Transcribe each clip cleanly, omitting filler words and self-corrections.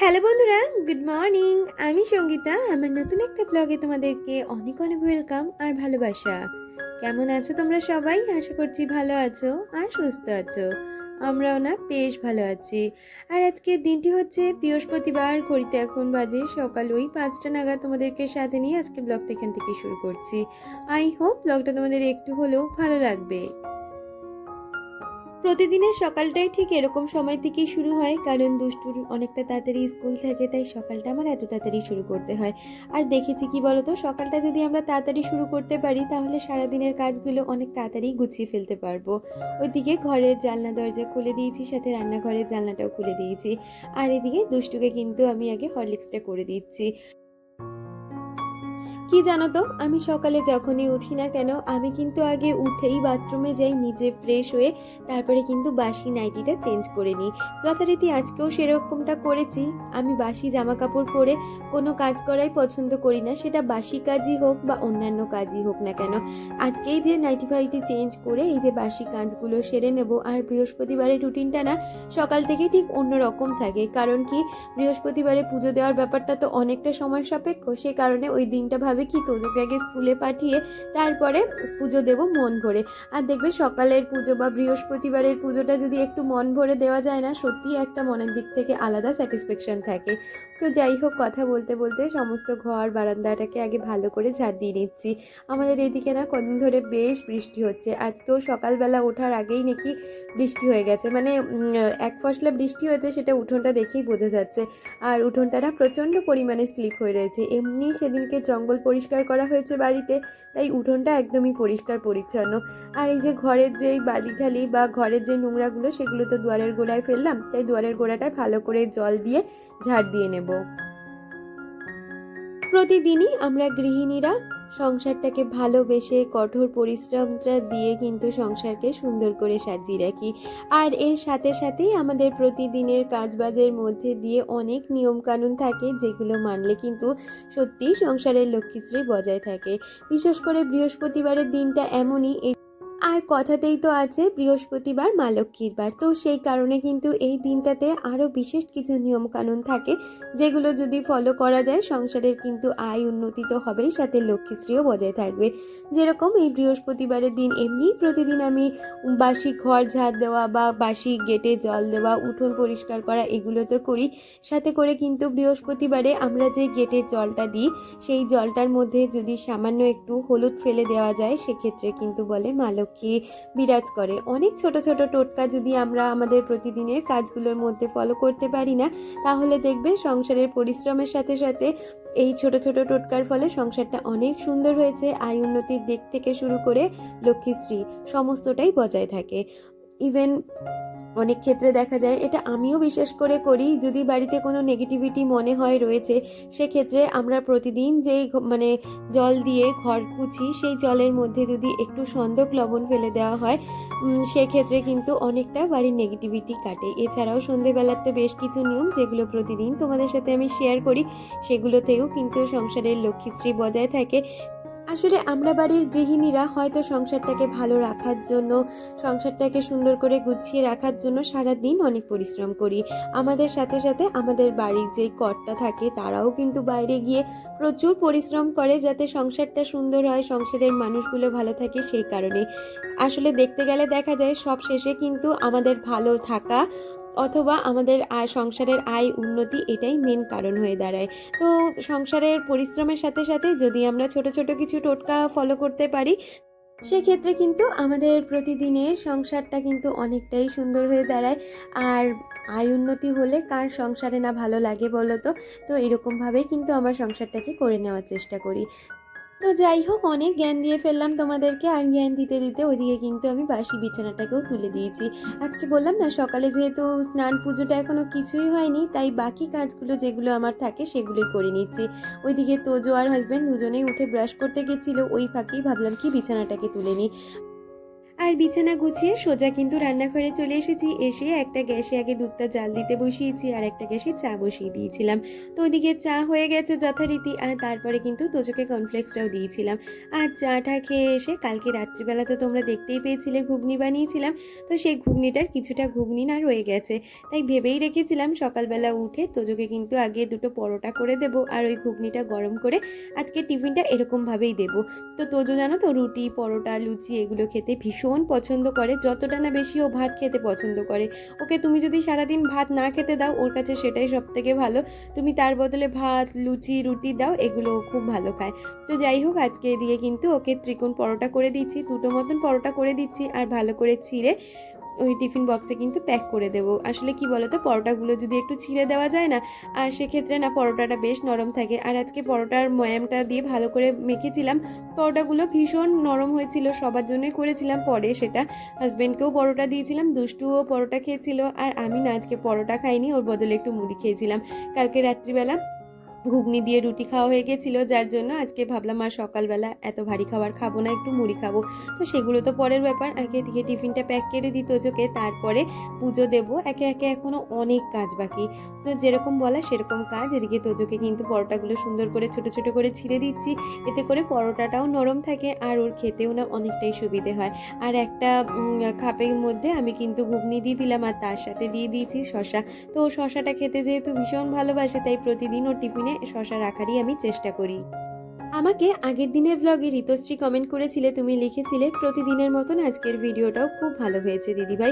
Hello বন্ধুরা, good morning. আমি সঙ্গীতা। আমার নতুন একটা ব্লগে তোমাদেরকে অনেক অনেক ওয়েলকাম আর ভালোবাসা। কেমন আছো তোমরা সবাই? আশা করছি ভালো আছো আর সুস্থ আছো। আমরাও না বেশ ভালো আছি। আর আজকের দিনটি হচ্ছে বৃহস্পতিবার। ঘড়িতে এখন বাজে সকাল ওই 5টা নাগাদ। তোমাদেরকে সাথে নিয়ে আজকে ব্লগটা এখান থেকে শুরু করছি। আই হোপ ব্লগটা তোমাদের একটু হলেও ভালো লাগবে। প্রতিদিনের সকালটাই ঠিক এরকম সময় থেকেই শুরু হয়, কারণ দুষ্টুর অনেকটা তাড়াতাড়ি স্কুল থাকে, তাই সকালটা আমার এত তাড়াতাড়ি শুরু করতে হয়। আর দেখেছি কি বলতো, সকালটা যদি আমরা তাড়াতাড়ি শুরু করতে পারি তাহলে সারাদিনের কাজগুলো অনেক তাড়াতাড়ি গুছিয়ে ফেলতে পারবো। ওইদিকে ঘরের জানলা দরজা খুলে দিয়েছি, সাথে রান্নাঘরের জানলাটাও খুলে দিয়েছি। আর এদিকে দুষ্টুকে কিন্তু আমি আগে হরলিক্সটা করে দিচ্ছি। কি জানো তো, আমি সকালে যখনই উঠি না কেন, আমি কিন্তু আগে উঠেই বাথরুমে যাই, নিজে ফ্রেশ হয়ে তারপরে কিন্তু বাসি নাইটিটা চেঞ্জ করে নিই। যথারীতি আজকেও সেরকমটা করেছি। আমি বাসি জামা কাপড় পরে কোনো কাজ করাই পছন্দ করি না, সেটা বাসি কাজই হোক বা অন্যান্য কাজই হোক না কেন। আজকেই যে নাইটি ফাইটি চেঞ্জ করে এই যে বাসি কাজগুলো সেরে নেব। আর বৃহস্পতিবারের রুটিনটা না সকাল থেকেই ঠিক অন্যরকম থাকে, কারণ কি, বৃহস্পতিবারে পুজো দেওয়ার ব্যাপারটা তো অনেকটা সময় সাপেক্ষ। সে কারণে ওই দিনটা ভাবে কি, তোজোকে আগে স্কুলে পাঠিয়ে তারপরে পুজো দেব মন ভরে। আর দেখবে সকালের পুজো বা বৃহস্পতিবারের পুজোটা যদি একটু মন ভরে দেওয়া যায় না, সত্যিই একটা মনের দিক থেকে আলাদা স্যাটিসফ্যাকশন থাকে। তো যাই হোক, কথা বলতে বলতে সমস্ত ঘর বারান্দাটাকে আগে ভালো করে ঝাড় দিয়ে নিচ্ছি। আমাদের এদিকে না কদিন ধরে বেশ বৃষ্টি হচ্ছে। আজকেও সকালবেলা ওঠার আগেই নাকি বৃষ্টি হয়ে গেছে, মানে এক ফসলা বৃষ্টি হয়েছে, সেটা উঠোনটা দেখেই বোঝা যাচ্ছে। আর উঠোনটা না প্রচণ্ড পরিমাণে স্লিপ হয়ে রয়েছে। এমনি সেদিনকে জঙ্গল পরিষ্কার করা হয়েছে বাড়িতে, তাই উঠোনটা একদমই পরিষ্কার পরিচ্ছন্ন। আর এই যে ঘরের যেই বালি ঠালি বা ঘরের যে নোংরাগুলো, সেগুলো তো দুয়ারের গোড়ায় ফেললাম, তাই দুয়ারের গোড়াটায় ভালো করে জল দিয়ে ঝাড় দিয়ে নেব। প্রতিদিনই আমরা গৃহিণীরা সংসারটাকে ভালোবেসে কঠোর পরিশ্রমটা দিয়ে কিন্তু সংসারকে সুন্দর করে সাজিয়ে রাখি। আর এর সাথে সাথেই আমাদের প্রতিদিনের কাজবাজের মধ্যে দিয়ে অনেক নিয়মকানুন থাকে, যেগুলো মানলে কিন্তু সত্যিই সংসারের লক্ষ্মীশ্রী বজায় থাকে। বিশেষ করে বৃহস্পতিবারের দিনটা এমনই। আর কথাতেই তো আছে বৃহস্পতিবার মা লক্ষ্মীর বার, তো সেই কারণে কিন্তু এই দিনটাতে আরও বিশেষ কিছু নিয়ম কানুন থাকে, যেগুলো যদি ফলো করা যায় সংসারের কিন্তু আয় উন্নতি তো হবেই, সাথে লক্ষ্মীশ্রীও বজায় থাকবে। যেরকম এই বৃহস্পতিবারের দিন এমনি প্রতিদিন আমি বাসি ঘর ঝাড় দেওয়া বা বাসি গেটে জল দেওয়া, উঠোন পরিষ্কার করা, এগুলো তো করি। সাথে করে কিন্তু বৃহস্পতিবারে আমরা যে গেটে জলটা দিই, সেই জলটার মধ্যে যদি সামান্য একটু হলুদ ফেলে দেওয়া যায়, সেক্ষেত্রে কিন্তু বলে মা লক্ষ্মী বিরাজ করে। অনেক ছোট ছোট টোটকা যদি আমরা আমাদের প্রতিদিনের কাজগুলোর মধ্যে ফলো করতে পারি না, তাহলে দেখবে সংসারের পরিশ্রমের সাথে সাথে এই ছোট ছোট টোটকার ফলে সংসারটা অনেক সুন্দর হয়েছে। আয় উন্নতির দিক থেকে শুরু করে লক্ষ্মীশ্রী সমস্তটাই বজায় থাকে। ইভেন অনেক ক্ষেত্রে দেখা যায়, এটা আমিও বিশেষ করে করি, যদি বাড়িতে কোনো নেগেটিভিটি মনে হয় রয়েছে, সেক্ষেত্রে আমরা প্রতিদিন যেই মানে জল দিয়ে ঘর পুছি, সেই জলের মধ্যে যদি একটু সন্দক লবণ ফেলে দেওয়া হয়, সেক্ষেত্রে কিন্তু অনেকটা বাড়ির নেগেটিভিটি কাটে। এছাড়াও সন্ধেবেলাতে বেশ কিছু নিয়ম, যেগুলো প্রতিদিন তোমাদের সাথে আমি শেয়ার করি, সেগুলোতেও কিন্তু সংসারের লক্ষ্মীশ্রী বজায় থাকে। আসলে আমরা বাড়ির গৃহিণীরা হয়তো সংসারটাকে ভালো রাখার জন্য, সংসারটাকে সুন্দর করে গুছিয়ে রাখার জন্য সারাদিন অনেক পরিশ্রম করি। আমাদের সাথে সাথে আমাদের বাড়ির যেই কর্তা থাকে, তারাও কিন্তু বাইরে গিয়ে প্রচুর পরিশ্রম করে, যাতে সংসারটা সুন্দর হয়, সংসারের মানুষগুলো ভালো থাকে। সেই কারণে আসলে দেখতে গেলে দেখা যায় সব শেষে কিন্তু আমাদের ভালো থাকা অথবা আমাদের সংসারের আয় উন্নতি, এটাই মেন কারণ হয়ে দাঁড়ায়। তো সংসারের পরিশ্রমের সাথে সাথে যদি আমরা ছোট ছোট কিছু টোটকা ফলো করতে পারি, সেক্ষেত্রে কিন্তু আমাদের প্রতিদিনের সংসারটা কিন্তু অনেকটাই সুন্দর হয়ে দাঁড়ায়। আর আয় উন্নতি হলে কার সংসারে না ভালো লাগে বলো তো? তো এরকমভাবেই কিন্তু আমার সংসারটাকে করে নেওয়ার চেষ্টা করি। তো যাই হোক, অনেক জ্ঞান দিয়ে ফেললাম তোমাদেরকে, আর জ্ঞান দিতে দিতে ওইদিকে কিন্তু আমি বাসি বিছানাটাকেও তুলে দিয়েছি। আজকে বললাম না, সকালে যেহেতু স্নান পুজোটা এখনো কিছুই হয়নি, তাই বাকি কাজগুলো যেগুলো আমার থাকে সেগুলোই করে নিচ্ছি। ওইদিকে তোজো আর হাজবেন্ড দুজনেই উঠে ব্রাশ করতে গেছিল, ওই ফাঁকেই ভাবলাম কি বিছানাটাকে তুলে নিই। আর বিছানা গুছিয়ে সোজা কিন্তু রান্নাঘরে চলে এসেছি। এসে একটা গ্যাসে আগে দুধটা জাল দিতে বসিয়েছি, আর একটা গ্যাসে চা বসিয়ে দিয়েছিলাম। তো ওদিকে চা হয়ে গেছে যথারীতি, আর তারপরে কিন্তু তোজোকে কর্নফ্লেক্সটাও দিয়েছিলাম। আর চাটা খেয়ে এসে কালকে রাত্রিবেলা তো তোমরা দেখতেই পেয়েছিলে ঘুগনি বানিয়েছিলাম, তো সেই ঘুগনিটার কিছুটা ঘুগনি না রয়ে গেছে, তাই ভেবেই রেখেছিলাম সকালবেলা উঠে তোজোকে কিন্তু আগে দুটো পরোটা করে দেবো, আর ওই ঘুগনিটা গরম করে আজকে টিফিনটা এরকমভাবেই দেবো। তো তোজো জানো তো রুটি, পরোটা, লুচি এগুলো খেতে ভীষণ পছন্দ করে, যতটা না বেশি ও ভাত খেতে পছন্দ করে। ওকে তুমি যদি সারাদিন ভাত না খেতে দাও, ওর কাছে সেটাই সব থেকে ভালো। তুমি তার বদলে ভাত, লুচি, রুটি দাও, এগুলো ও খুব ভালো খায়। তো যাই হোক, আজকে এদিকে কিন্তু ওকে ত্রিকোণ পরোটা করে দিচ্ছি, দুটো মতন পরোটা করে দিচ্ছি, আর ভালো করে ছিঁড়ে ওই টিফিন বক্সে কিন্তু প্যাক করে দেবো। আসলে কি বলতো, পরোটাগুলো যদি একটু ছিঁড়ে দেওয়া যায় না, আর সেক্ষেত্রে না পরোটাটা বেশ নরম থাকে। আর আজকে পরোটার ময়ামটা দিয়ে ভালো করে মেখেছিলাম, পরোটাগুলো ভীষণ নরম হয়েছিল, সবার জন্যই করেছিলাম। পরে সেটা হাজব্যান্ডকেও পরোটা দিয়েছিলাম, দুষ্টুও পরোটা খেয়েছিল, আর আমি না আজকে পরোটা খাইনি, ওর বদলে একটু মুড়ি খেয়েছিলাম। কালকে রাত্রিবেলা ঘুগনি দিয়ে রুটি খাওয়া হয়ে গেছিলো, যার জন্য আজকে ভাবলাম আর সকালবেলা এত ভারী খাবার খাবো না, একটু মুড়ি খাবো। তো সেগুলো তো পরের ব্যাপার, আগে দিকে টিফিনটা প্যাক করে দিই তোজোকে, তারপরে পুজো দেবো। একে একে এখনও অনেক কাজ বাকি, তো যেরকম বলা সেরকম কাজ। এদিকে তোজোকে কিন্তু পরোটাগুলো সুন্দর করে ছোট ছোট করে ছিঁড়ে দিচ্ছি, এতে করে পরোটাটাও নরম থাকে, আর ওর খেতেও না অনেকটাই সুবিধে হয়। আর একটা খাপের মধ্যে আমি কিন্তু ঘুগনি দিয়ে দিলাম, আর তার সাথে দিয়ে দিয়েছি শশা। তো ও শশাটা খেতে যেহেতু ভীষণ ভালোবাসে, তাই প্রতিদিন ওর টিফিনে শশা রাখারই আমি চেষ্টা করি। আমাকে আগের দিনের ব্লগে ঋতুশ্রী কমেন্ট করেছিলে, তুমি লিখেছিলে প্রতিদিনের মতন আজকের ভিডিওটাও খুব ভালো হয়েছে দিদিভাই।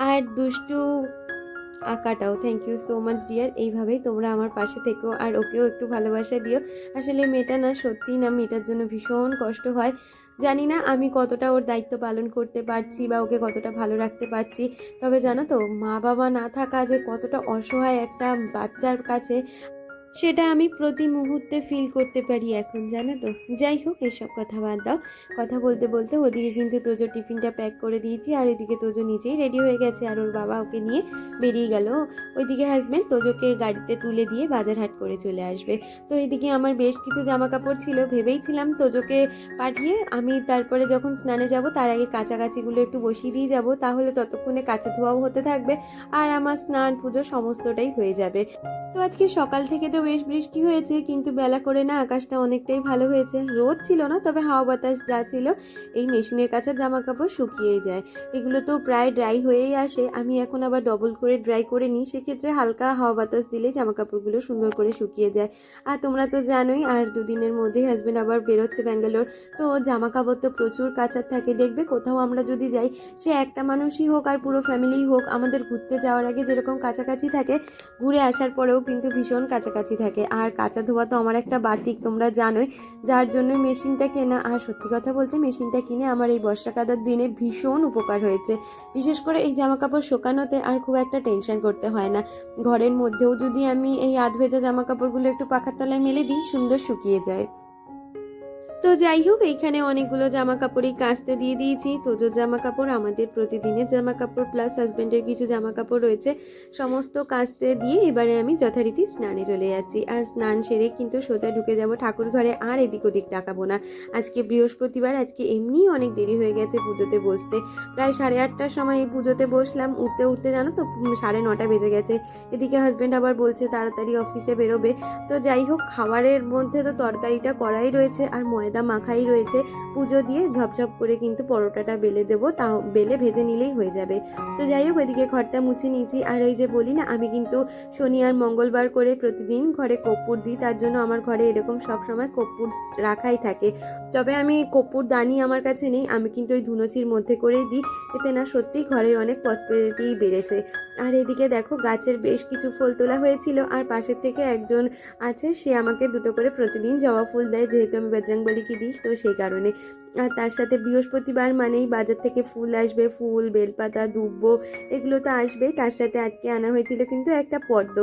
আর দুষ্টু আঁকাটাও, thank you so much dear. এইভাবেই তোমরা আমার পাশে থেকো, আর ওকেও একটু ভালোবাসা দিও। আসলে মেয়েটা না, সত্যিই না, মেয়েটার জন্য ভীষণ কষ্ট হয়। জানি না আমি কতটা ওর দায়িত্ব পালন করতে পারছি, বা ওকে কতটা ভালো রাখতে পারছি। তবে জানো তো, মা বাবা না থাকা যে কতটা অসহায় একটা বাচ্চার কাছে, সেটা আমি প্রতি মুহূর্তে ফিল করতে পারি এখন, জানো তো। যাই হোক, এসব কথা বাদ দাও। কথা বলতে বলতে ওদিকে কিন্তু তোজোর টিফিনটা প্যাক করে দিয়েছি, আর এদিকে তোজো নিজেই রেডি হয়ে গেছে, আর ওর বাবা ওকে নিয়ে বেরিয়ে গেল। ওইদিকে হাজব্যান্ড তোজোকে গাড়িতে তুলে দিয়ে বাজার হাট করে চলে আসবে। তো এদিকে আমার বেশ কিছু জামা কাপড় ছিল, ভেবেইছিলাম তোজোকে পাঠিয়ে আমি তারপরে যখন স্নানে যাব তার আগে কাচাকাচিগুলো একটু বসিয়ে দিয়ে যাব, তাহলে ততক্ষণে কাচা ধোয়াও হতে থাকবে, আর আমার স্নান পুজো সমস্তটাই হয়ে যাবে। তো আজকে সকাল থেকে তো বেশ বৃষ্টি হয়েছে, কিন্তু বেলা করে না আকাশটা অনেকটাই ভালো হয়েছে। রোদ ছিল না, তবে হাওয়া বাতাস যা ছিল, এই মেশিনের কাছে জামা কাপড় শুকিয়েই যায়। এগুলো তো প্রায় ড্রাই হয়েই আসে, আমি এখন আবার ডবল করে ড্রাই করে নিই, সেক্ষেত্রে হালকা হাওয়া বাতাস দিলেই জামা কাপড়গুলো সুন্দর করে শুকিয়ে যায়। আর তোমরা তো জানোই, আর দুদিনের মধ্যেই হাজব্যান্ড আবার বেরোচ্ছে ব্যাঙ্গালোর, তো জামা কাপড় তো প্রচুর কাচার থাকে। দেখবে কোথাও আমরা যদি যাই, সে একটা মানুষই হোক আর পুরো ফ্যামিলিই হোক, আমাদের ঘুরতে যাওয়ার আগে যেরকম কাছাকাছি থাকে, ঘুরে আসার পরেও কিন্তু ভীষণ কাছাকাছি থাকে। আর কাঁচা ধোয়া তো আমার একটা বাতিক, তোমরা জানোই, যার জন্য মেশিনটা কেনা। আর সত্যি কথা বলতে, মেশিনটা কিনে আমার এই বর্ষা কাদার দিনে ভীষণ উপকার হয়েছে। বিশেষ করে এই জামা কাপড় শুকানোতে আর খুব একটা টেনশন করতে হয় না। ঘরের মধ্যেও যদি আমি এই আধ ভেজা জামা কাপড়গুলো একটু পাখার তলায় মেলে দিই, সুন্দর শুকিয়ে যায়। তো যাই হোক, এইখানে অনেকগুলো জামা কাপড়ই কাচতে দিয়ে দিয়েছি। তোজোর জামা কাপড়, আমাদের প্রতিদিনের জামা কাপড়, প্লাস হাজব্যান্ডের কিছু জামা কাপড় রয়েছে, সমস্ত কাচতে দিয়ে এবারে আমি যথারীতি স্নানে চলে যাচ্ছি। আর স্নান সেরে কিন্তু সোজা ঢুকে যাব ঠাকুর ঘরে, আর এদিক ওদিক তাকাবো না। আজকে বৃহস্পতিবার, আজকে এমনিই অনেক দেরি হয়ে গেছে পুজোতে বসতে। প্রায় 8:30টার সময় এই পুজোতে বসলাম, উঠতে উঠতে জানো তো 9:30 বেজে গেছে। এদিকে হাজব্যান্ড আবার বলছে তাড়াতাড়ি অফিসে বেরোবে। তো যাই হোক, খাবারের মধ্যে তো তরকারিটা করাই রয়েছে, আর ময়দা মাখাই রয়েছে। পুজো দিয়ে ঝপঝপ করে কিন্তু পরোটাটা বেলে দেবো, তাও বেলে ভেজে নিলেই হয়ে যাবে। তো যাই হোক, এদিকে ঘরটা মুছে নিয়েছি। আর ওই যে বলি না, আমি কিন্তু শনি আর মঙ্গলবার করে প্রতিদিন ঘরে কর্পূর দিই, তার জন্য আমার ঘরে এরকম সবসময় কর্পূর রাখাই থাকে। তবে আমি কর্পূর দানি আমার কাছে নেই, আমি কিন্তু ওই ধুনোচির মধ্যে করেই দিই। এতে না সত্যি ঘরের অনেক প্রসপেরিটি বেড়েছে। আর এদিকে দেখো, গাছের বেশ কিছু ফুল তোলা হয়েছিল, আর পাশের থেকে একজন আছে, সে আমাকে দুটো করে প্রতিদিন জবা ফুল দেয়, যেহেতু আমি বজরংবলীকে দিই, তো সেই কারণে। আর তার সাথে বৃহস্পতিবার মানেই বাজার থেকে ফুল আসবে, ফুল, বেলপাতা, দুব্বো এগুলো তো আসবেই। তার সাথে আজকে আনা হয়েছিল কিন্তু একটা পদ্ম।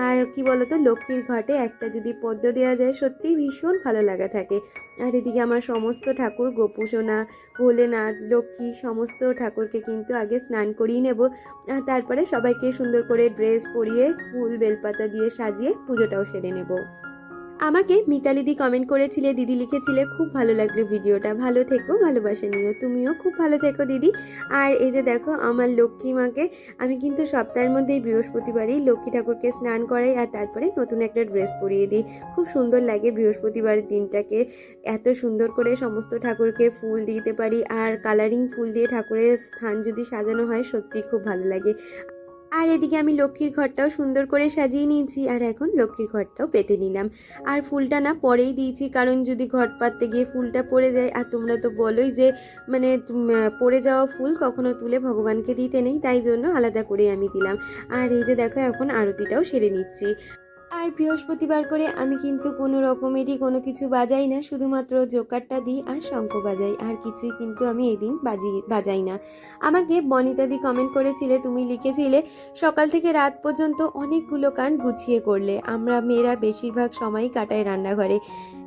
আর কি বলতো, লক্ষ্মীর ঘটে একটা যদি পদ্ম দেওয়া যায় সত্যিই ভীষণ ভালো লাগা থাকে। আর এদিকে আমার সমস্ত ঠাকুর, গোপুসোনা, ভোলেনাথ, লক্ষ্মী সমস্ত ঠাকুরকে কিন্তু আগে স্নান করিয়ে নেব। আর তারপরে সবাইকে সুন্দর করে ড্রেস পরিয়ে ফুল বেলপাতা দিয়ে সাজিয়ে পুজোটাও সেরে নেব। আমাকে মিতালিদি কমেন্ট করেছিলে, দিদি লিখেছিলে খুব ভালো লাগলো ভিডিওটা, ভালো থেকো, ভালোবাসা নিও, তুমিও খুব ভালো থেকো দিদি। আর এই যে দেখো আমার লক্ষ্মী মাকে আমি কিন্তু সপ্তাহের মধ্যেই বৃহস্পতিবারই লক্ষ্মী ঠাকুরকে স্নান করাই আর তারপরে নতুন একটা ড্রেস পরিয়ে দিই। খুব সুন্দর লাগে বৃহস্পতিবার দিনটাকে, এত সুন্দর করে সমস্ত ঠাকুরকে ফুল দিতে পারি আর কালারিং ফুল দিয়ে ঠাকুরের স্থান যদি সাজানো হয় সত্যি খুব ভালো লাগে। আর এদিকে আমি লক্ষ্মীর ঘরটাও সুন্দর করে সাজিয়ে নিয়েছি আর এখন লক্ষ্মীর ঘরটাও পেতে নিলাম। আর ফুলটা না পরেই দিয়েছি, কারণ যদি ঘট পাততে গিয়ে ফুলটা পড়ে যায়, আর তোমরা তো বলোই যে মানে পড়ে যাওয়া ফুল কখনো তুলে ভগবানকে দিতে নেই, তাই জন্য আলাদা করে আমি দিলাম। আর এই যে দেখো এখন আরতিটাও সেরে নিচ্ছি। আর বৃহস্পতিবার করে আমি কিন্তু কোনো রকমেরই কোনো কিছু বাজাই না, শুধুমাত্র জোকারটা দিই আর শঙ্খ বাজাই, আর কিছুই কিন্তু আমি এই দিন বাজাই না। আমাকে বনিতাদি কমেন্ট করেছিলে, তুমি লিখেছিলে সকাল থেকে রাত পর্যন্ত অনেকগুলো কাজ গুছিয়ে করলে, আমরা মেয়েরা বেশিরভাগ সময়ই কাটাই রান্নাঘরে,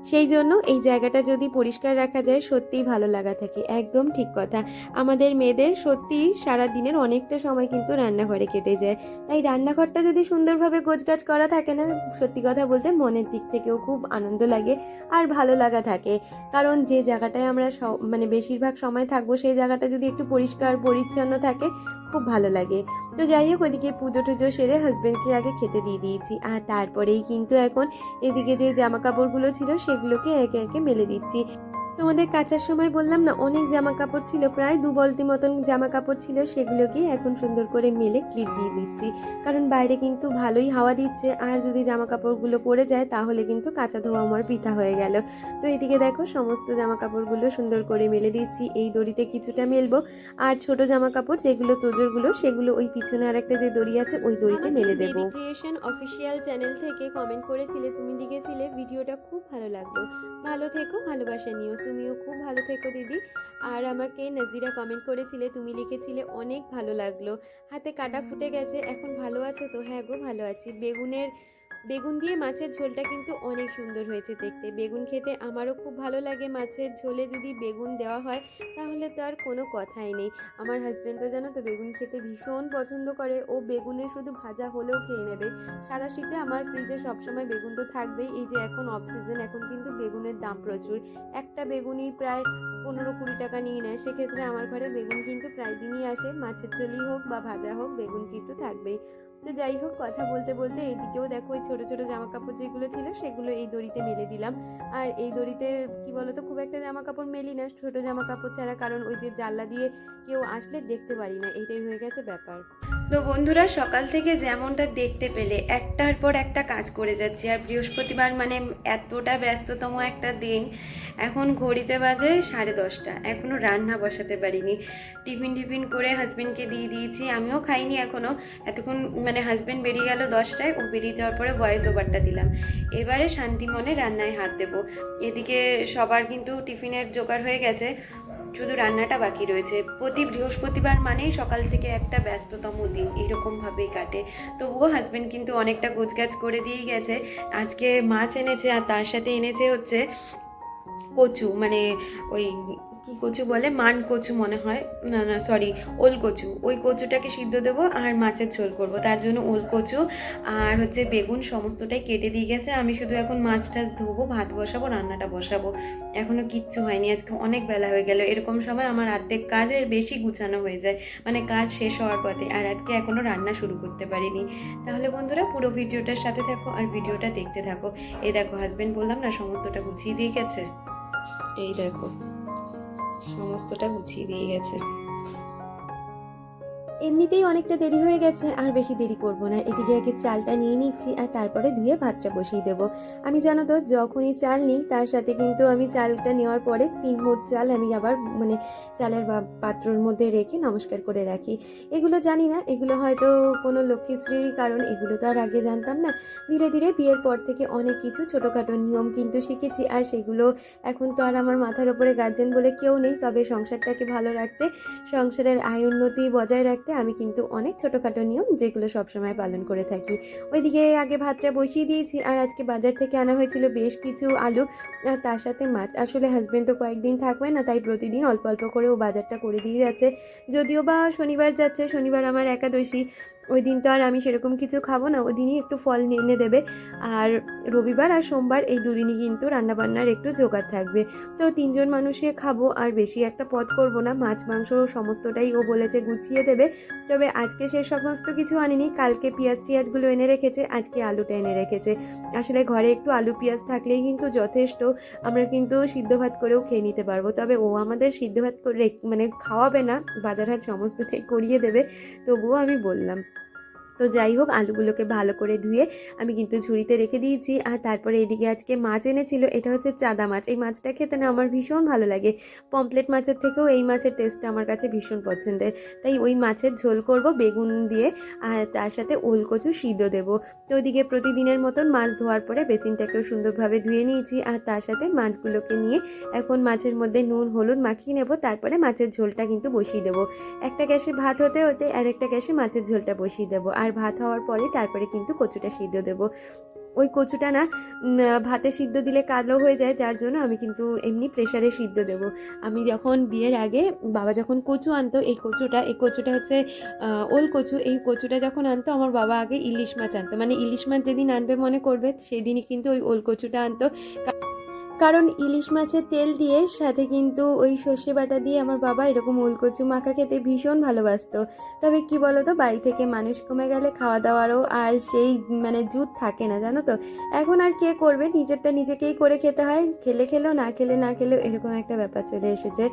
সেই জন্য এই জায়গাটা যদি পরিষ্কার রাখা যায় সত্যিই ভালো লাগা থাকে। একদম ঠিক কথা, আমাদের মেয়েদের সত্যিই সারা দিনের অনেকটা সময় কিন্তু রান্নাঘরে কেটে যায়, তাই রান্নাঘরটা যদি সুন্দরভাবে গোছগাছ করা থাকে না, সত্যি কথা বলতে মনের দিক থেকেও খুব আনন্দ লাগে আর ভালো লাগা থাকে। কারণ যে জায়গাটায় আমরা মানে বেশিরভাগ সময় থাকবো সেই জায়গাটা যদি একটু পরিষ্কার পরিচ্ছন্ন থাকে খুব ভালো লাগে। তো যাই হোক, ওইদিকে পুজো টুজো সেরে হাজব্যান্ডকে আগে খেতে দিয়ে দিয়েছি আর তারপরেই কিন্তু এখন এদিকে যে জামা কাপড়গুলো ছিল সেগুলোকে একে একে মেলে দিচ্ছি। তোমাদের কাচার সময় বললাম না অনেক জামা কাপড় ছিল, প্রায় 2 বলতি মতন জামা কাপড় ছিল, সেগুলোকে এখন সুন্দর করে মেলে ক্লিপ দিয়ে দিচ্ছি, কারণ বাইরে কিন্তু ভালোই হাওয়া দিচ্ছে আর যদি জামা কাপড়গুলো পড়ে যায় তাহলে কিন্তু কাঁচা ধোয়া আমার বৃথা হয়ে গেল। তো এদিকে দেখো সমস্ত জামা কাপড়গুলো সুন্দর করে মেলে দিচ্ছি, এই দড়িতে কিছুটা মেলবো আর ছোট জামা কাপড় যেগুলো তোজোরগুলো সেগুলো ওই পিছনে আর একটা যে দড়ি আছে ওই দড়িতে মেলে দেবো। ক্রিয়েশন অফিসিয়াল চ্যানেল থেকে কমেন্ট করেছিলে, তুমি লিখেছিলে ভিডিওটা খুব ভালো লাগলো, ভালো থেকো, ভালোবাসা নিও, তুমিও খুব ভালো থেকো দিদি। আর আমাকে নাজিরা কমেন্ট করেছিলে, তুমি লিখেছিলে অনেক ভালো লাগলো, হাতে কাটা ফুটে গেছে, এখন ভালো আছো তো? হ্যাঁ গো ভালো আছি। বেগুন দিয়ে মাছের ঝোলটা কিন্তু অনেক সুন্দর হয়েছে দেখতে, বেগুন খেতে আমারও খুব ভালো লাগে, মাছের ঝোলে যদি বেগুন দেওয়া হয় তাহলে তো আর কোনো কথাই নেই। আমার হাজব্যান্ডও জানো তো বেগুন খেতে ভীষণ পছন্দ করে, ও বেগুনে শুধু ভাজা হলেও খেয়ে নেবে। সারা শীতে আমার ফ্রিজে সবসময় বেগুন তো থাকবেই, এই যে এখন অফ সিজন, এখন কিন্তু বেগুনের দাম প্রচুর, একটা বেগুনই প্রায় 15-20 টাকা নিয়ে নেয়, সেক্ষেত্রে আমার ঘরে বেগুন কিন্তু প্রায় দিনই আসে, মাছের ঝোলই হোক বা ভাজা হোক বেগুন কিন্তু থাকবেই। তো যাই হোক, কথা বলতে বলতে এইদিকেও দেখো ওই ছোটো ছোটো জামা কাপড় যেগুলো ছিল সেগুলো এই দড়িতে মেলে দিলাম। আর এই দড়িতে কি বলতো খুব একটা জামা কাপড় মেলি না ছোটো জামা কাপড় ছাড়া, কারণ ওই যে জানলা দিয়ে কেউ আসলে দেখতে পারি না, এটাই হয়ে গেছে ব্যাপার। তো বন্ধুরা, সকাল থেকে যেমনটা দেখতে পেলে একটার পর একটা কাজ করে যাচ্ছি, আর বৃহস্পতিবার মানে এতটা ব্যস্ততম একটা দিন। এখন ঘড়িতে বাজে 10:30, এখনও রান্না বসাতে পারিনি। টিফিন করে হাজব্যান্ডকে দিয়ে দিয়েছি, আমিও খাইনি এখনও, এতক্ষণ মানে হাজব্যান্ড বেরিয়ে গেল 10টায়, ও বেরিয়ে যাওয়ার পরে ভয়েস ওভারটা দিলাম, এবারে শান্তি মনে রান্নায় হাত দেবো। এদিকে সবার কিন্তু টিফিনের জোগাড় হয়ে গেছে, শুধু রান্নাটা বাকি রয়েছে। প্রতি বৃহস্পতিবার মানেই সকাল থেকে একটা ব্যস্ততম দিন এরকমভাবেই কাটে। তবুও হাজব্যান্ড কিন্তু অনেকটা গোছগাছ করে দিয়েই গেছে। আজকে মাছ এনেছে আর তার সাথে এনেছে হচ্ছে কচু, মানে ওই কি কচু বলে, মান কচু মনে হয়, না সরি ওল কচু, ওই কচুটাকে সিদ্ধ দেবো আর মাছের ঝোল করব, তার জন্য ওল কচু আর হচ্ছে বেগুন সমস্তটাই কেটে দিয়ে গেছে। আমি শুধু এখন মাছ টাছ ধোবো, ভাত বসাবো, রান্নাটা বসাবো, এখনও কিচ্ছু হয়নি, আজকে অনেক বেলা হয়ে গেল। এরকম সময় আমার অর্ধেক কাজের বেশি গুছানো হয়ে যায়, মানে কাজ শেষ হওয়ার পথে, আর আজকে এখনও রান্না শুরু করতে পারিনি। তাহলে বন্ধুরা পুরো ভিডিওটার সাথে থাকো আর ভিডিওটা দেখতে থাকো। এই দেখো হাজব্যান্ড বললাম না সমস্তটা গুছিয়ে দিয়ে গেছে, এই দেখো সমস্তটা গুছিয়ে দিয়ে গেছে। এমনিতেই অনেকটা দেরি হয়ে গেছে, আর বেশি দেরি করব না। এদিকে আগে চালটা নিয়ে নিচ্ছি আর তারপরে ধুয়ে ভাতটা বসিয়ে দেবো। আমি জানো তো যখনই চাল নিই তার সাথে কিন্তু আমি চালটা নেওয়ার পরে 3 মুঠ চাল আমি আবার মানে চালের পাত্রর মধ্যে রেখে নমস্কার করে রাখি। এগুলো জানি না, এগুলো হয়তো কোনো লক্ষ্মীশ্রীর কারণ, এগুলো তো আর আগে জানতাম না। ধীরে ধীরে বিয়ের পর থেকে অনেক কিছু ছোটোখাটো নিয়ম কিন্তু শিখেছি, আর সেগুলো এখন তো আর আমার মাথার ওপরে গার্জেন বলে কেউ নেই। তবে সংসারটাকে ভালো রাখতে, সংসারের আয় উন্নতি বজায় রাখতে আমি কিন্তু অনেক ছোটোখাটো নিয়ম যেগুলো সবসময় পালন করে থাকি। ওইদিকে আগে ভাতটা বসিয়ে দিয়েছি, আর আজকে বাজার থেকে আনা হয়েছিল বেশ কিছু আলু আর তার সাথে মাছ। আসলে হাজব্যান্ড তো কয়েকদিন থাকবে না, তাই প্রতিদিন অল্প অল্প করে ও বাজারটা করে দিয়ে যাচ্ছে। যদিও বা শনিবার যাচ্ছে, শনিবার আমার একাদশী, ওই দিন তো আর আমি সেরকম কিছু খাবো না, ওই দিনই একটু ফল নিয়ে এনে দেবে। আর রবিবার আর সোমবার এই দুদিনই কিন্তু রান্নাবান্নার একটু জোগাড় থাকবে। তো 3জন মানুষে খাবো, আর বেশি একটা পদ করব না। মাছ মাংস সমস্তটাই ও বলেছে গুছিয়ে দেবে। তবে আজকে সে সমস্ত কিছু আনিনি, কালকে পেঁয়াজ টিয়াজগুলো এনে রেখেছে, আজকে আলুটা এনে রেখেছে। আসলে ঘরে একটু আলু পেঁয়াজ থাকলেই কিন্তু যথেষ্ট, আমরা কিন্তু সিদ্ধ ভাত করেও খেয়ে নিতে পারবো। তবে ও আমাদের সিদ্ধ ভাত করে মানে খাওয়াবে না, বাজার হাট সমস্তটাই করিয়ে দেবে, তবুও আমি বললাম। তো যাই হোক, আলুগুলোকে ভালো করে ধুয়ে আমি কিন্তু ঝুড়িতে রেখে দিয়েছি। আর তারপরে এদিকে আজকে মাছ এনেছিল, এটা হচ্ছে চাদা মাছ। এই মাছটা খেতে না আমার ভীষণ ভালো লাগে, পমপ্লেট মাছের থেকেও এই মাছের টেস্টটা আমার কাছে ভীষণ পছন্দের। তাই ওই মাছের ঝোল করব বেগুন দিয়ে, আর তার সাথে ওলকচু সিদ্ধ দেবো। তো ওইদিকে প্রতিদিনের মতন মাছ ধোয়ার পরে বেসিনটাকেও সুন্দরভাবে ধুয়ে নিয়েছি, আর তার সাথে মাছগুলোকে নিয়ে এখন মাছের মধ্যে নুন হলুদ মাখিয়ে নেব। তারপরে মাছের ঝোলটা কিন্তু বসিয়ে দেবো। একটা গ্যাসে ভাত হতে হতে আরেকটা গ্যাসে মাছের ঝোলটা বসিয়ে দেবো, আর ভাত হওয়ার পরে তারপরে কিন্তু কচুটা সিদ্ধ দেবো। ওই কচুটা না ভাতে সিদ্ধ দিলে কালো হয়ে যায়, যার জন্য আমি কিন্তু এমনি প্রেসারে সিদ্ধ দেবো। আমি যখন বিয়ের আগে বাবা যখন কচু আনতো, এই কচুটা হচ্ছে ওল কচু। এই কচুটা যখন আনতো আমার বাবা আগে ইলিশ মাছ আনতো, মানে ইলিশ মাছ যেদিন আনবে মনে করবে সেদিনই কিন্তু ওই ওল কচুটা আনতো। কারণ ইলিশ মাছের তেল দিয়ে সাথে কিন্তু ওই সর্ষে বাটা দিয়ে আমার বাবা এরকম ওলকচু মাখা খেতে ভীষণ ভালোবাসতো। তবে কি বলতো, বাড়ি থেকে মানুষ কমে গেলে খাওয়া দাওয়ারও আর সেই মানে জুত থাকে না, জানো তো। এখন আর কে করবে, নিজেরটা নিজেকেই করে খেতে হয়, খেলে খেলেও না খেলে না খেলেও এরকম একটা ব্যাপার চলে এসেছে।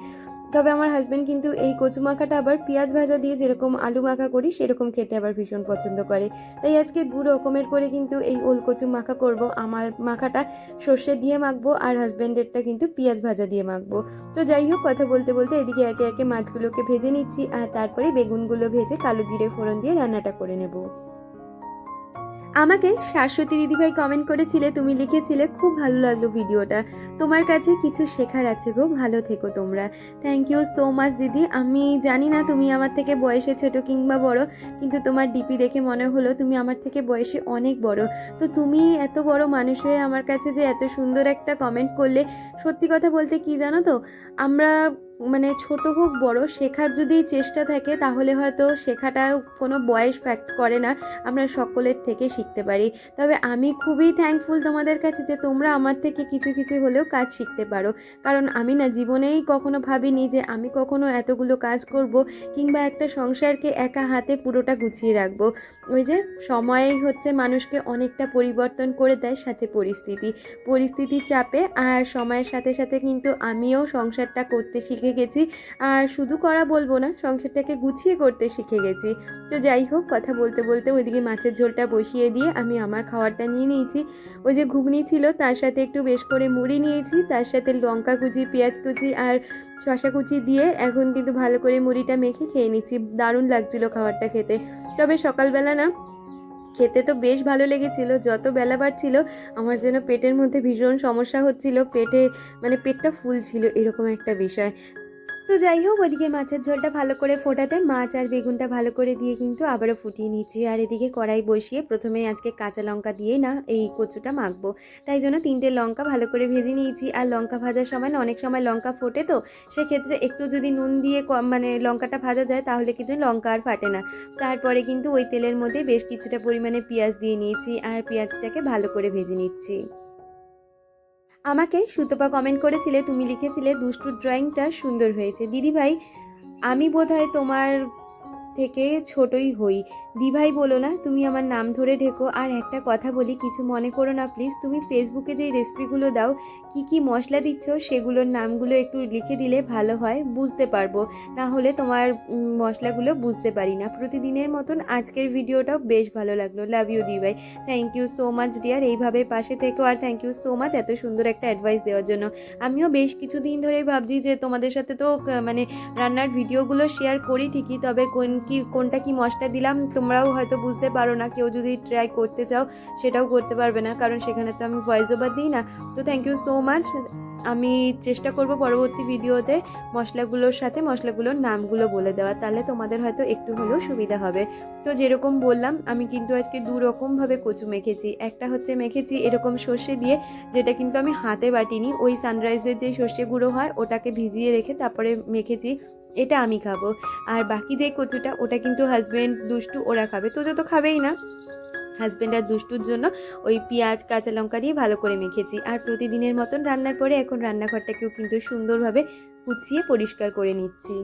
তবে আমার হাজব্যান্ড কিন্তু এই কচু মাখাটা আবার পেঁয়াজ ভাজা দিয়ে যেরকম আলু মাখা করি সেরকম খেতে আবার ভীষণ পছন্দ করে। তাই আজকে 2 রকমের করে কিন্তু এই ওল কচু মাখা করব। আমার মাখাটা সর্ষে দিয়ে মাখবো, আর হাজব্যান্ডেরটা কিন্তু পেঁয়াজ ভাজা দিয়ে মাখবো। তো যাই হোক, কথা বলতে বলতে এদিকে একে একে মাছগুলোকে ভেজে নিচ্ছি, আর তারপরে বেগুনগুলো ভেজে কালো জিরে ফোড়ন দিয়ে রান্নাটা করে নেব। আমাকে শাশ্বতী দিদিভাই কমেন্ট করেছিলে, তুমি লিখেছিলে খুব ভালো লাগলো ভিডিওটা, তোমার কাছে কিছু শেখার আছে গো, ভালো থেকো তোমরা। থ্যাংক ইউ সো মাচ দিদি। আমি জানি না তুমি আমার থেকে বয়সে ছোট কিংবা বড়, কিন্তু তোমার ডিপি দেখে মনে হলো তুমি আমার থেকে বয়সে অনেক বড়। তো তুমি এত বড় মানুষ হয়ে আমার কাছে যে এত সুন্দর একটা কমেন্ট করলে, সত্যি কথা বলতে কি জানো তো, আমরা মানে ছোট হোক বড়, শেখার যদি চেষ্টা থাকে তাহলে হয়তো শেখাটা কোনো বয়স ফ্যাক্ট করে না, আমরা সকলের থেকে শিখতে পারি। তবে আমি খুবই থ্যাঙ্কফুল তোমাদের কাছে যে তোমরা আমার থেকে কিছু কিছু হলেও কাজ শিখতে পারো। কারণ আমি না জীবনেই কখনো ভাবিনি যে আমি কখনো এতগুলো কাজ করব, কিংবা একটা সংসারকে একা হাতে পুরোটা গুছিয়ে রাখবো। ওই যে সময়ই হচ্ছে মানুষকে অনেকটা পরিবর্তন করে দেয়, সাথে পরিস্থিতির চাপে আর সময়ের সাথে সাথে কিন্তু আমিও সংসারটা করতে শিখে গেছি। আর শুধু করা বলবো না, সংসারটাকে গুছিয়ে করতে শিখে গেছি। তো যাই হোক, কথা বলতে বলতে ওইদিকে মাছের ঝোলটা বসিয়ে দিয়ে আমি আমার খাবারটা নিয়ে নিয়েছি। ওই যে ঘুগনি ছিল তার সাথে একটু বেশ করে মুড়ি নিয়েছি, তার সাথে লঙ্কা কুচি পেঁয়াজ কুচি আর শশা কুচি দিয়ে এখন কিন্তু ভালো করে মুড়িটা মেখে খেয়ে নিচ্ছি। দারুণ লাগছিল খাবারটা খেতে। তবে সকালবেলা না খেতে তো বেশ ভালো লেগেছিল, যত বেলা বাড়ছিল আমার যেন পেটের মধ্যে ভীষণ সমস্যা হচ্ছিল, পেটে মানে পেটটা ফুল ছিল এরকম একটা বিষয়। তো যাই হোক, ওইদিকে মাছের ঝোলটা ভালো করে ফোটাতে মাছ আর বেগুনটা ভালো করে দিয়ে কিন্তু আবারও ফুটিয়ে নিচ্ছি। আর এদিকে কড়াই বসিয়ে প্রথমে আজকে কাঁচা লঙ্কা দিয়ে না এই কচুটা মাখবো, তাই জন্য 3টে লঙ্কা ভালো করে ভেজে নিয়েছি। আর লঙ্কা ভাজার সময় না অনেক সময় লঙ্কা ফোটে, তো সেক্ষেত্রে একটু যদি নুন দিয়ে মানে লঙ্কাটা ভাজা যায় তাহলে কিন্তু লঙ্কা আর ফাটে না। তারপরে কিন্তু ওই তেলের মধ্যে বেশ কিছুটা পরিমাণে পেঁয়াজ দিয়ে নিয়েছি, আর পেঁয়াজটাকে ভালো করে ভেজে নিচ্ছি। আমাকে সুতপা কমেন্ট করেছিলে, তুমি লিখেছিলে দুষ্টু ড্রয়িংটা সুন্দর হয়েছে দিদিভাই। আমি বোধহয় তোমার থেকে ছোটই হই। দিভাই বলো না, তুমি আমার নাম ধরে ঢেকো। আর একটা কথা বলি, কিছু মনে করো না প্লিজ, তুমি ফেসবুকে যেই রেসিপিগুলো দাও, কি কি মশলা দিচ্ছ সেগুলোর নামগুলো একটু লিখে দিলে ভালো হয়, বুঝতে পারবো। না হলে তোমার মশলাগুলো বুঝতে পারি না। প্রতিদিনের মতন আজকের ভিডিওটাও বেশ ভালো লাগলো। লাভ ইউ দিভাই। Thank you so much dear, এইভাবে পাশে থেকো। আর থ্যাংক ইউ সো মাচ এত সুন্দর একটা অ্যাডভাইস দেওয়ার জন্য। আমিও বেশ কিছুদিন ধরেই ভাবছি যে তোমাদের সাথে তো মানে রান্নার ভিডিওগুলো শেয়ার করি ঠিকই, তবে কোনটা কি মশলা দিলাম তোমরাও হয়তো বুঝতে পারো না। কেউ যদি ট্রাই করতে চাও সেটাও করতে পারবে না, কারণ সেখানে তো আমি ভয়েস ওভার দিই না। তো থ্যাংক ইউ সো মাচ। আমি চেষ্টা করব পরবর্তী ভিডিওতে মশলাগুলোর সাথে মশলাগুলোর নামগুলো বলে দেওয়া, তাহলে তোমাদের হয়তো একটু হলেও সুবিধা হবে। তো যেরকম বললাম, আমি কিন্তু আজকে দু রকমভাবে কচু মেখেছি। একটা হচ্ছে মেখেছি এরকম সর্ষে দিয়ে, যেটা কিন্তু আমি হাতে বাটিনি, ওই সানরাইজের যে সর্ষে গুঁড়ো হয় ওটাকে ভিজিয়ে রেখে তারপরে মেখেছি, এটা আমি খাবো। আর বাকি যে কচুটা, ওটা কিন্তু হাজব্যান্ড দুষ্টু ওরা খাবে, তো যত খাবেই না, হাজব্যান্ড আর দুষ্টুর জন্য ওই পেঁয়াজ কাঁচা লঙ্কা দিয়ে ভালো করে মেখেছি। আর প্রতিদিনের মতন রান্নার পরে এখন রান্নাঘরটাকেও কিন্তু সুন্দরভাবে গুছিয়ে পরিষ্কার করে নিচ্ছি।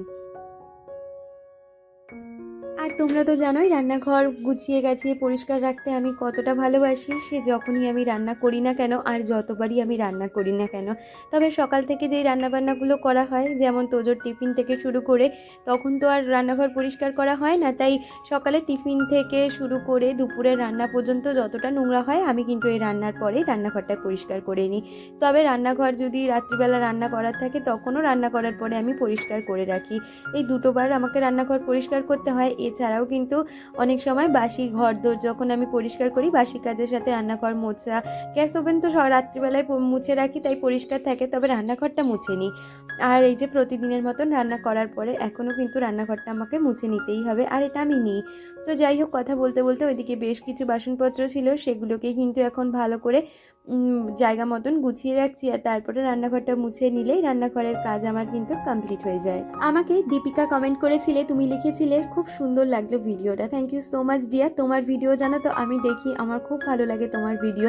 আর তোমরা তো জানোই রান্নাঘর গুছিয়ে গাছিয়ে পরিষ্কার রাখতে আমি কতটা ভালোবাসি, সে যখনই আমি রান্না করি না কেন আর যতবারই আমি রান্না করি না কেন। তবে সকাল থেকে যেই রান্নাবান্নাগুলো করা হয়, যেমন তোজোর টিফিন থেকে শুরু করে, তখন তো আর রান্নাঘর পরিষ্কার করা হয় না, তাই সকালে টিফিন থেকে শুরু করে দুপুরের রান্না পর্যন্ত যতটা নোংরা হয় আমি কিন্তু এই রান্নার পরেই রান্নাঘরটা পরিষ্কার করে নিই। তবে রান্নাঘর যদি রাত্রিবেলা রান্না করার থাকে তখনও রান্না করার পরে আমি পরিষ্কার করে রাখি। এই দুটোবার আমাকে রান্নাঘর পরিষ্কার করতে হয়। এছাড়াও কিন্তু অনেক সময় বাসি ঘরদোর যখন আমি পরিষ্কার করি, বাসি কাজের সাথে রান্নাঘর মোছা, গ্যাস ওভেন তো রাত্রিবেলায় মুছে রাখি তাই পরিষ্কার থাকে, তবে রান্নাঘরটা মুছে নিই। আর এই যে প্রতিদিনের মতন রান্না করার পরে এখনও কিন্তু রান্নাঘরটা আমাকে মুছে নিতেই হবে, আর এটা আমি নিই। তো যাই হোক, কথা বলতে বলতে ওইদিকে বেশ কিছু বাসনপত্র ছিল, সেগুলোকে কিন্তু এখন ভালো করে জায়গা মতন গুছিয়ে রাখছি। আর তারপরে রান্নাঘরটা মুছে নিলেই রান্নাঘরের কাজ আমার কিন্তু কমপ্লিট হয়ে যায়। আমাকে দীপিকা কমেন্ট করেছিলে, তুমি লিখেছিলে খুব সুন্দর লাগলো ভিডিওটা। Thank you so much dear. তোমার ভিডিও জানো তো আমি দেখি, আমার খুব ভালো লাগে তোমার ভিডিও।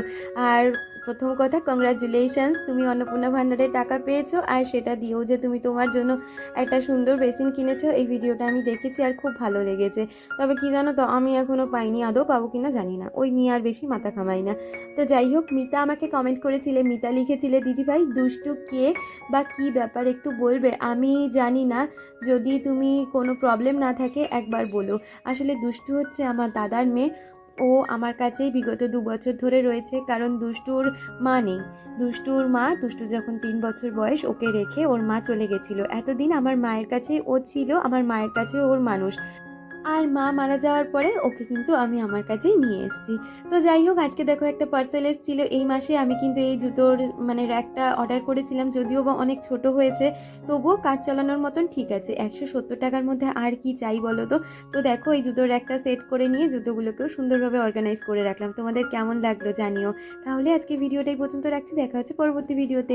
আর প্রথম কথা, কংগ্রাচুলেশনস, তুমি অন্নপূর্ণা ভান্ডারের টাকা পেয়েছো, আর সেটা দিয়েও যে তুমি তোমার জন্য একটা সুন্দর বেসিন কিনেছো, এই ভিডিওটা আমি দেখেছি আর খুব ভালো লেগেছে। তবে কি জানো তো, আমি এখনও পাইনি, আদৌ পাবো কিনা জানি না, ওই নিয়ে আর বেশি মাথা ঘামাই না। তো যাই হোক, মিতা আমাকে কমেন্ট করেছিলে, মিতা লিখেছিলে, দিদিভাই দুষ্টু কে বা কী ব্যাপার একটু বলবে? আমি জানি না, যদি তুমি কোনো প্রবলেম না থাকে একবার বলো। আসলে দুষ্টু হচ্ছে আমার দাদার মেয়ে, ও আমার কাছেই বিগত 2 বছর ধরে রয়েছে, কারণ দুষ্টুর মা নেই। দুষ্টুর মা, দুষ্টু যখন 3 বছর বয়স, ওকে রেখে ওর মা চলে গেছিল। এতদিন আমার মায়ের কাছেই ও ছিল, আমার মায়ের কাছে ওর মানুষ। আর মা মারা যাওয়ার পরে ওকে কিন্তু আমি আমার কাছেই নিয়ে এসেছি। তো যাই হোক, আজকে দেখো একটা পার্সেল এসেছিল এই মাসে। আমি কিন্তু এই জুতোর মানে র্যাকটা অর্ডার করেছিলাম, যদিও বা অনেক ছোট হয়েছে, তবুও কাজ চালানোর মতন ঠিক আছে। 170 টাকার মধ্যে আর কি চাই বলো তো? তো দেখো, এই জুতোর র্যাকটা সেট করে নিয়ে জুতোগুলোকেও সুন্দরভাবে অর্গানাইজ করে রাখলাম। তোমাদের কেমন লাগলো জানিও। তাহলে আজকে ভিডিওটাই পর্যন্ত রাখছি, দেখা হচ্ছে পরবর্তী ভিডিওতে।